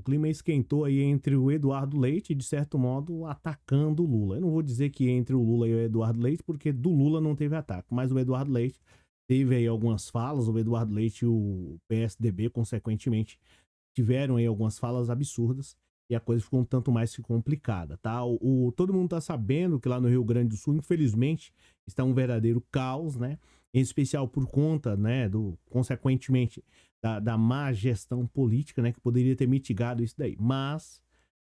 clima esquentou aí entre o Eduardo Leite e, de certo modo, atacando o Lula. Eu não vou dizer que entre o Lula e o Eduardo Leite, porque do Lula não teve ataque, mas o Eduardo Leite teve aí algumas falas, o Eduardo Leite e o PSDB, consequentemente, tiveram aí algumas falas absurdas e a coisa ficou um tanto mais complicada, tá? Todo mundo tá sabendo que lá no Rio Grande do Sul, infelizmente, está um verdadeiro caos, né? Em especial por conta, né, consequentemente, da má gestão política, né, que poderia ter mitigado isso daí. Mas,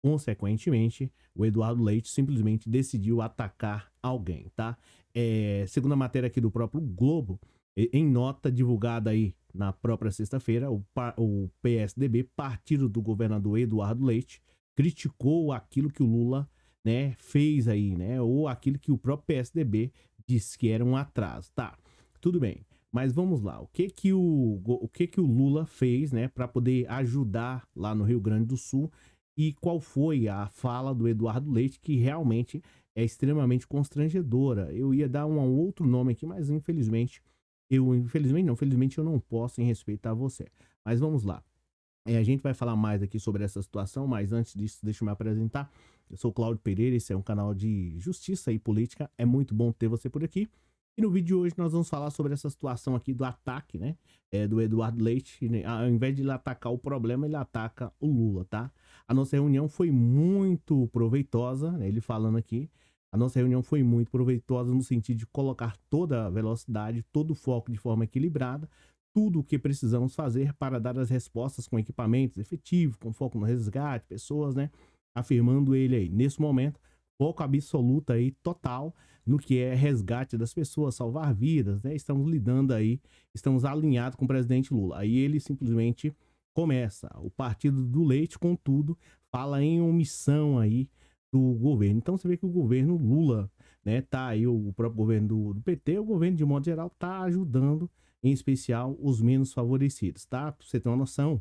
consequentemente, o Eduardo Leite simplesmente decidiu atacar alguém, tá? Segundo a matéria aqui do próprio Globo, em nota divulgada aí na própria sexta-feira, o PSDB, partido do governador Eduardo Leite, criticou aquilo que o Lula, né, fez aí, né, ou aquilo que o próprio PSDB disse que era um atraso. Tá, tudo bem. Mas vamos lá, o que que o Lula fez, né, para poder ajudar lá no Rio Grande do Sul e qual foi a fala do Eduardo Leite que realmente é extremamente constrangedora. Eu ia dar um outro nome aqui, mas infelizmente não, felizmente eu não posso em respeito a você. Mas vamos lá. A gente vai falar mais aqui sobre essa situação, mas antes disso, deixa eu me apresentar. Eu sou o Cláudio Pereira, esse é um canal de justiça e política. É muito bom ter você por aqui. E no vídeo de hoje nós vamos falar sobre essa situação aqui do ataque, né? Do Eduardo Leite. Né, ao invés de ele atacar o problema, ele ataca o Lula, tá? A nossa reunião foi muito proveitosa, né, ele falando aqui. A nossa reunião foi muito proveitosa no sentido de colocar toda a velocidade, todo o foco de forma equilibrada, tudo o que precisamos fazer para dar as respostas com equipamentos efetivos, com foco no resgate, pessoas, né? Afirmando ele aí, nesse momento, foco absoluto aí, total, no que é resgate das pessoas, salvar vidas, né? Estamos lidando aí, estamos alinhados com o presidente Lula. Aí ele simplesmente começa, o partido do Leite, contudo, fala em omissão aí do governo. Então você vê que o governo Lula, né, tá aí o próprio governo do PT, o governo de modo geral tá ajudando em especial os menos favorecidos, tá? Pra você ter uma noção,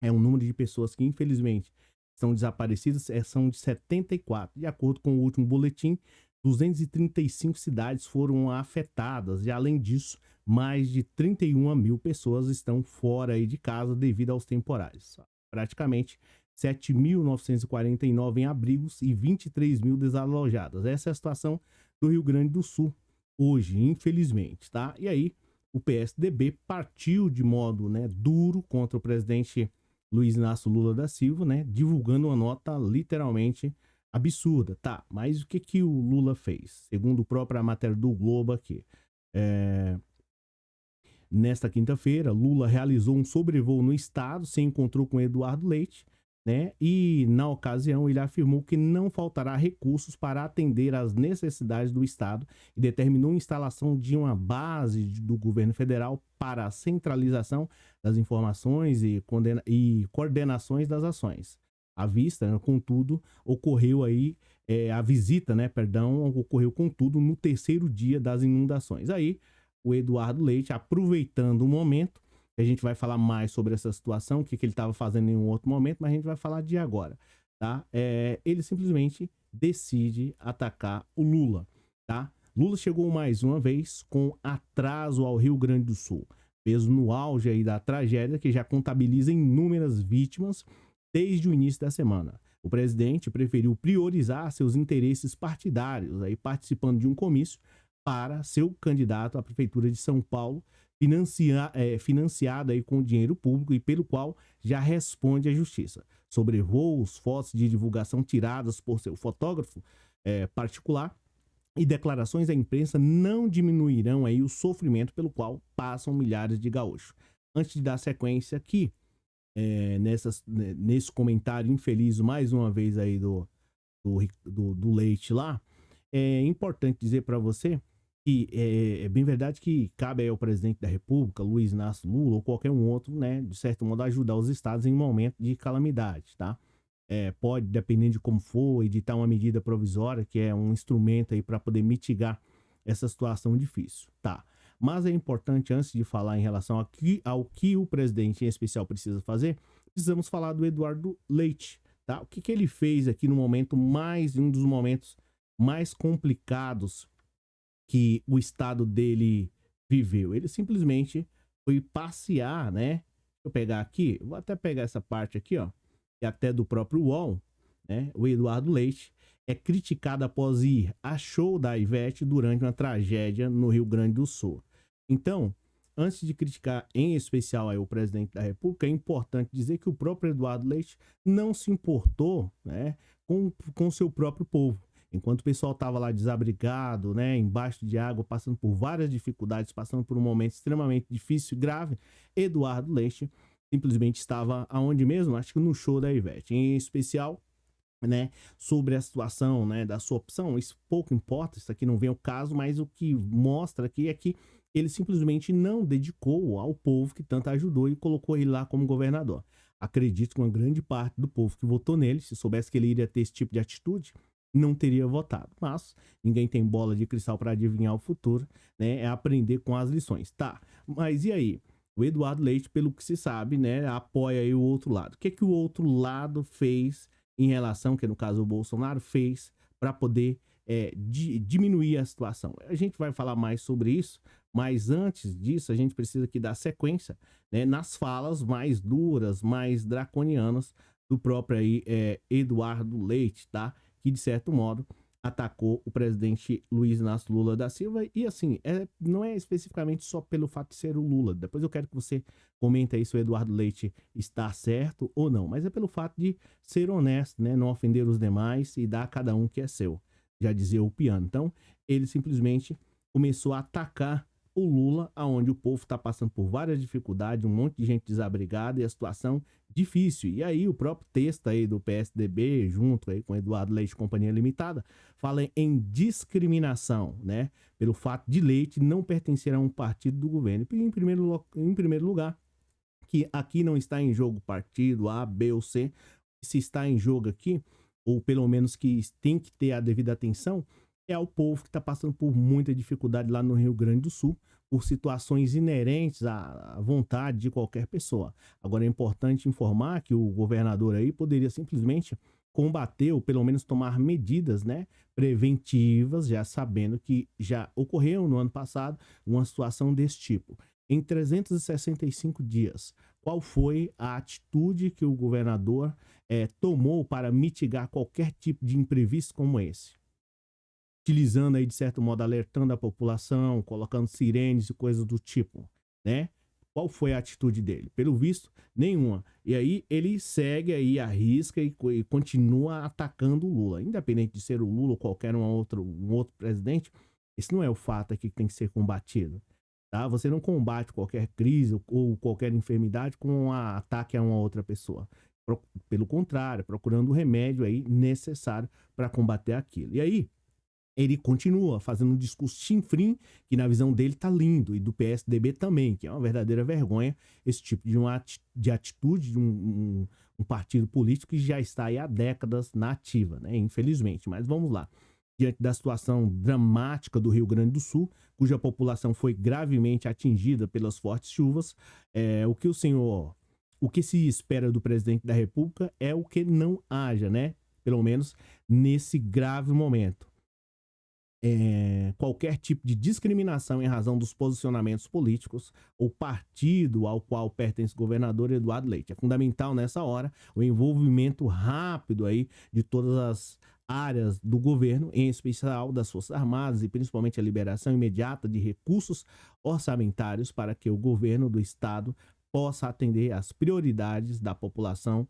é um número de pessoas que infelizmente são desaparecidas, são de 74. De acordo com o último boletim, 235 cidades foram afetadas e além disso, mais de 31 mil pessoas estão fora aí de casa devido aos temporais. Praticamente 7.949 em abrigos e 23 mil desalojadas. Essa é a situação do Rio Grande do Sul hoje, infelizmente, tá? E aí, o PSDB partiu de modo, né, duro contra o presidente Luiz Inácio Lula da Silva, né, divulgando uma nota literalmente absurda, tá? Mas o que que o Lula fez? Segundo a própria matéria do Globo aqui, é, nesta quinta-feira, Lula realizou um sobrevoo no estado, se encontrou com Eduardo Leite, né? E na ocasião ele afirmou que não faltará recursos para atender às necessidades do estado e determinou a instalação de uma base do governo federal para a centralização das informações e coordenações das ações. A vista, né, contudo, ocorreu aí a visita, né? Perdão, ocorreu contudo no terceiro dia das inundações. Aí o Eduardo Leite, aproveitando o momento, a gente vai falar mais sobre essa situação, o que, que ele estava fazendo em um outro momento, mas a gente vai falar de agora, tá? Ele simplesmente decide atacar o Lula, tá? Lula chegou mais uma vez com atraso ao Rio Grande do Sul, mesmo no auge aí da tragédia que já contabiliza inúmeras vítimas desde o início da semana. O presidente preferiu priorizar seus interesses partidários, aí participando de um comício para seu candidato à Prefeitura de São Paulo, financiado aí com dinheiro público e pelo qual já responde à Justiça. Sobrevoos, fotos de divulgação tiradas por seu fotógrafo particular e declarações à imprensa não diminuirão aí o sofrimento pelo qual passam milhares de gaúchos. Antes de dar sequência aqui, nesse comentário infeliz, mais uma vez aí do Leite lá, é importante dizer para você que é bem verdade que cabe aí ao presidente da República, Luiz Inácio Lula, ou qualquer um outro, né, de certo modo, ajudar os estados em momento de calamidade, tá? Pode, dependendo de como for, editar uma medida provisória, que é um instrumento aí para poder mitigar essa situação difícil, tá? Mas é importante, antes de falar em relação ao que o presidente em especial precisa fazer, precisamos falar do Eduardo Leite, tá? O que que ele fez aqui no momento um dos momentos mais complicados que o estado dele viveu. Ele simplesmente foi passear, né? Deixa eu pegar aqui, vou até pegar essa parte aqui, ó. e até do próprio UOL, né, o Eduardo Leite é criticado após ir a show da Ivete durante uma tragédia no Rio Grande do Sul. Então, antes de criticar em especial aí o presidente da República, é importante dizer que o próprio Eduardo Leite não se importou, né, com o seu próprio povo. Enquanto o pessoal estava lá desabrigado, né, embaixo de água, passando por várias dificuldades, passando por um momento extremamente difícil e grave, Eduardo Leite simplesmente estava aonde mesmo? Acho que no show da Ivete. Em especial, né, sobre a situação, né, da sua opção, isso pouco importa, isso aqui não vem ao caso, mas o que mostra aqui é que ele simplesmente não dedicou ao povo que tanto ajudou e colocou ele lá como governador. Acredito que uma grande parte do povo que votou nele, se soubesse que ele iria ter esse tipo de atitude, não teria votado. Mas ninguém tem bola de cristal para adivinhar o futuro, né? É aprender com as lições. Tá, mas e aí? O Eduardo Leite, pelo que se sabe, né, apoia aí o outro lado. O que é que o outro lado fez em relação, que no caso o Bolsonaro fez, para poder diminuir a situação? A gente vai falar mais sobre isso, mas antes disso a gente precisa aqui dar sequência, né, nas falas mais duras, mais draconianas do próprio aí, Eduardo Leite, tá? Que de certo modo atacou o presidente Luiz Inácio Lula da Silva. E assim, não é especificamente só pelo fato de ser o Lula. Depois eu quero que você comente aí se o Eduardo Leite está certo ou não. Mas é pelo fato de ser honesto, né? Não ofender os demais e dar a cada um que é seu. Já dizia o piano. Então, ele simplesmente começou a atacar o Lula, aonde o povo está passando por várias dificuldades, um monte de gente desabrigada e a situação difícil. E aí o próprio texto aí do PSDB, junto aí com Eduardo Leite e Companhia Limitada, fala em discriminação, né? Pelo fato de Leite não pertencer a um partido do governo. E em primeiro lugar, que aqui não está em jogo partido A, B ou C. Se está em jogo aqui, ou pelo menos que tem que ter a devida atenção, é o povo que está passando por muita dificuldade lá no Rio Grande do Sul, por situações inerentes à vontade de qualquer pessoa. Agora é importante informar que o governador aí poderia simplesmente combater ou pelo menos tomar medidas, né, preventivas, já sabendo que já ocorreu no ano passado uma situação desse tipo. Em 365 dias, qual foi a atitude que o governador tomou para mitigar qualquer tipo de imprevisto como esse? Utilizando aí, de certo modo, alertando a população, colocando sirenes e coisas do tipo, né? Qual foi a atitude dele? Pelo visto, nenhuma. E aí ele segue aí, arrisca e continua atacando o Lula. Independente de ser o Lula ou qualquer um outro presidente, esse não é o fato aqui que tem que ser combatido. Tá? Você não combate qualquer crise ou qualquer enfermidade com um ataque a uma outra pessoa. Pelo contrário, procurando o remédio aí necessário para combater aquilo. E aí, ele continua fazendo um discurso chinfrim, que na visão dele tá lindo, e do PSDB também, que é uma verdadeira vergonha esse tipo de atitude de um partido político que já está aí há décadas na ativa, né? Infelizmente. Mas vamos lá. Diante da situação dramática do Rio Grande do Sul, cuja população foi gravemente atingida pelas fortes chuvas, o que se espera do presidente da República é o que não haja, né? Pelo menos nesse grave momento, qualquer tipo de discriminação em razão dos posicionamentos políticos ou partido ao qual pertence o governador Eduardo Leite. É fundamental nessa hora o envolvimento rápido aí de todas as áreas do governo, em especial das Forças Armadas e principalmente a liberação imediata de recursos orçamentários para que o governo do estado possa atender às prioridades da população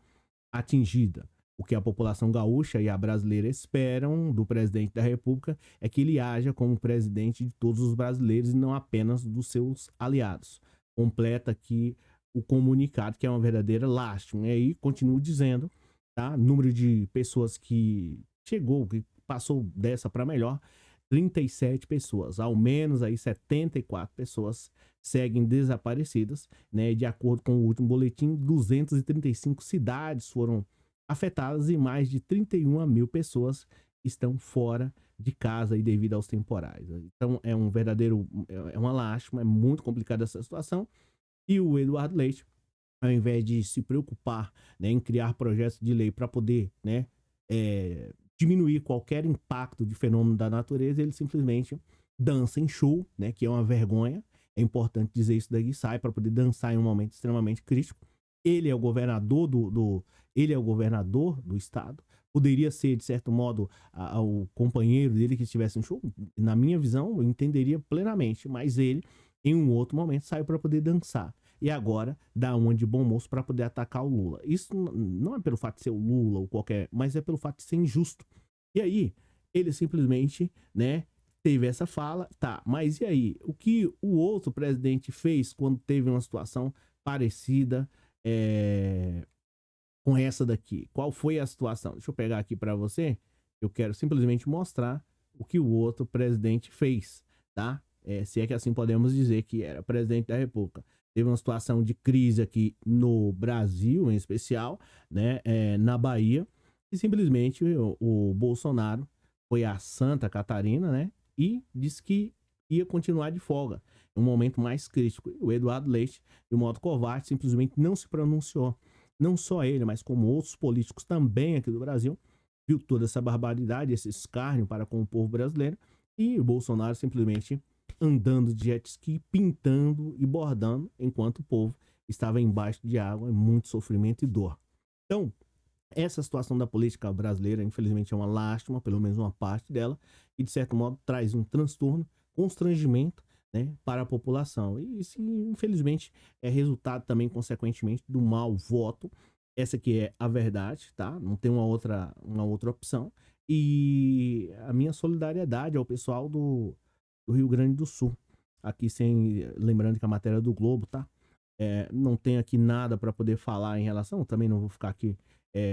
atingida. O que a população gaúcha e a brasileira esperam do presidente da República é que ele haja como presidente de todos os brasileiros e não apenas dos seus aliados. Completa aqui o comunicado, que é uma verdadeira lástima. E aí, continuo dizendo, tá? Número de pessoas que passou dessa para melhor, 37 pessoas. Ao menos aí 74 pessoas seguem desaparecidas, né? De acordo com o último boletim, 235 cidades foram afetadas e mais de 31 mil pessoas estão fora de casa e devido aos temporais. Então é uma lástima, é muito complicada essa situação. E o Eduardo Leite, ao invés de se preocupar, né, em criar projetos de lei para poder, né, diminuir qualquer impacto de fenômeno da natureza, ele simplesmente dança em show, né, que é uma vergonha. É importante dizer isso daí, sai para poder dançar em um momento extremamente crítico. ele é o governador ele é o governador do estado, poderia ser, de certo modo, o companheiro dele que estivesse no show. Na minha visão, eu entenderia plenamente, mas ele, em um outro momento, saiu para poder dançar. E agora dá uma de bom moço para poder atacar o Lula. Isso não é pelo fato de ser o Lula ou qualquer, mas é pelo fato de ser injusto. E aí, ele simplesmente, né, teve essa fala, tá, mas e aí? O que o outro presidente fez quando teve uma situação parecida com essa daqui? Qual foi a situação? Deixa eu pegar aqui para você. Eu quero simplesmente mostrar o que o outro presidente fez, tá? Se é que assim podemos dizer que era presidente da República. Teve uma situação de crise aqui no Brasil, em especial, né, na Bahia, e simplesmente o Bolsonaro foi a Santa Catarina, né, e disse que ia continuar de folga, em um momento mais crítico. O Eduardo Leite, de modo covarde, simplesmente não se pronunciou. Não só ele, mas como outros políticos também aqui do Brasil, viu toda essa barbaridade, esse escárnio para com o povo brasileiro, e o Bolsonaro simplesmente andando de jet ski, pintando e bordando, enquanto o povo estava embaixo de água, em muito sofrimento e dor. Então, essa situação da política brasileira, infelizmente, é uma lástima, pelo menos uma parte dela, e de certo modo traz um transtorno, constrangimento, né, para a população. E isso, infelizmente, é resultado também, consequentemente, do mau voto. Essa que é a verdade, tá? Não tem uma outra opção. E a minha solidariedade ao pessoal do Rio Grande do Sul. Aqui, lembrando que a matéria é do Globo, tá? Não tenho aqui nada para poder falar em relação, também não vou ficar aqui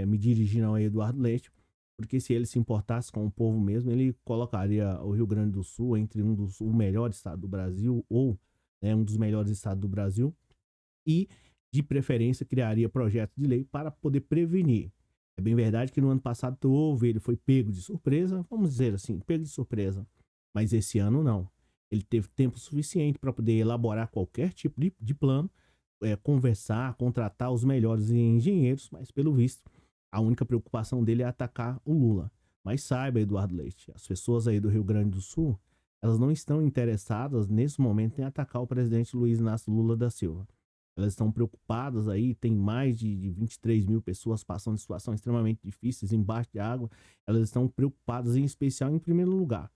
me dirigindo ao Eduardo Leite, porque se ele se importasse com o povo mesmo, ele colocaria o Rio Grande do Sul entre o melhor estado do Brasil, ou um dos melhores estados do Brasil, e de preferência criaria projetos de lei para poder prevenir. É bem verdade que no ano passado ele foi pego de surpresa, vamos dizer assim, pego de surpresa, mas esse ano não. Ele teve tempo suficiente para poder elaborar qualquer tipo de plano, conversar, contratar os melhores engenheiros, mas pelo visto a única preocupação dele é atacar o Lula. Mas saiba, Eduardo Leite, as pessoas aí do Rio Grande do Sul, elas não estão interessadas nesse momento em atacar o presidente Luiz Inácio Lula da Silva. Elas estão preocupadas aí, tem mais de 23 mil pessoas passando situações extremamente difíceis embaixo de água. Elas estão preocupadas, em especial, em primeiro lugar,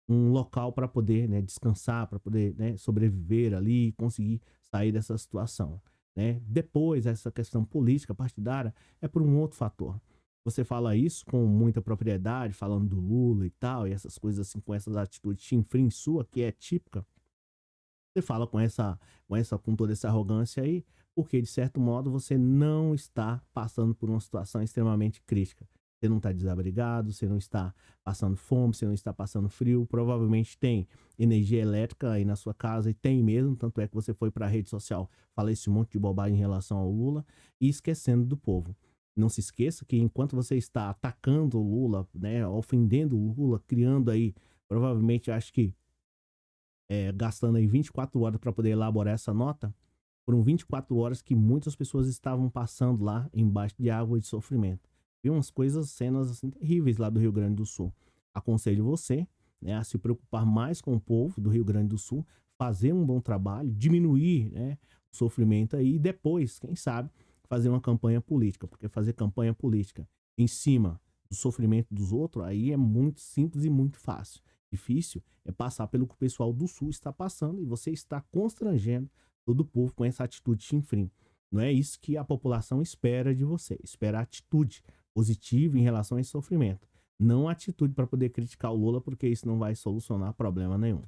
um local para poder, né, descansar, para poder, né, sobreviver ali e conseguir sair dessa situação. Né? Depois, essa questão política partidária é por um outro fator. Você fala isso com muita propriedade, falando do Lula e tal, e essas coisas assim, com essas atitudes chinfrim sua, que é típica. Você fala com toda essa arrogância aí, porque de certo modo você não está passando por uma situação extremamente crítica. Você não está desabrigado, você não está passando fome, você não está passando frio, provavelmente tem energia elétrica aí na sua casa, e tem mesmo, tanto é que você foi para a rede social falar esse monte de bobagem em relação ao Lula e esquecendo do povo. Não se esqueça que enquanto você está atacando o Lula, né, ofendendo o Lula, criando aí, provavelmente, acho que gastando aí 24 horas para poder elaborar essa nota, foram 24 horas que muitas pessoas estavam passando lá embaixo de água e de sofrimento. Vi umas cenas assim terríveis lá do Rio Grande do Sul. Aconselho você, né, a se preocupar mais com o povo do Rio Grande do Sul, fazer um bom trabalho, diminuir, né, o sofrimento aí, e depois, quem sabe, fazer uma campanha política, porque fazer campanha política em cima do sofrimento dos outros, aí é muito simples e muito fácil. Difícil é passar pelo que o pessoal do Sul está passando, e você está constrangendo todo o povo com essa atitude chinfrim. Não é isso que a população espera de você. Espera atitude positiva em relação a esse sofrimento. Não atitude para poder criticar o Lula, porque isso não vai solucionar problema nenhum.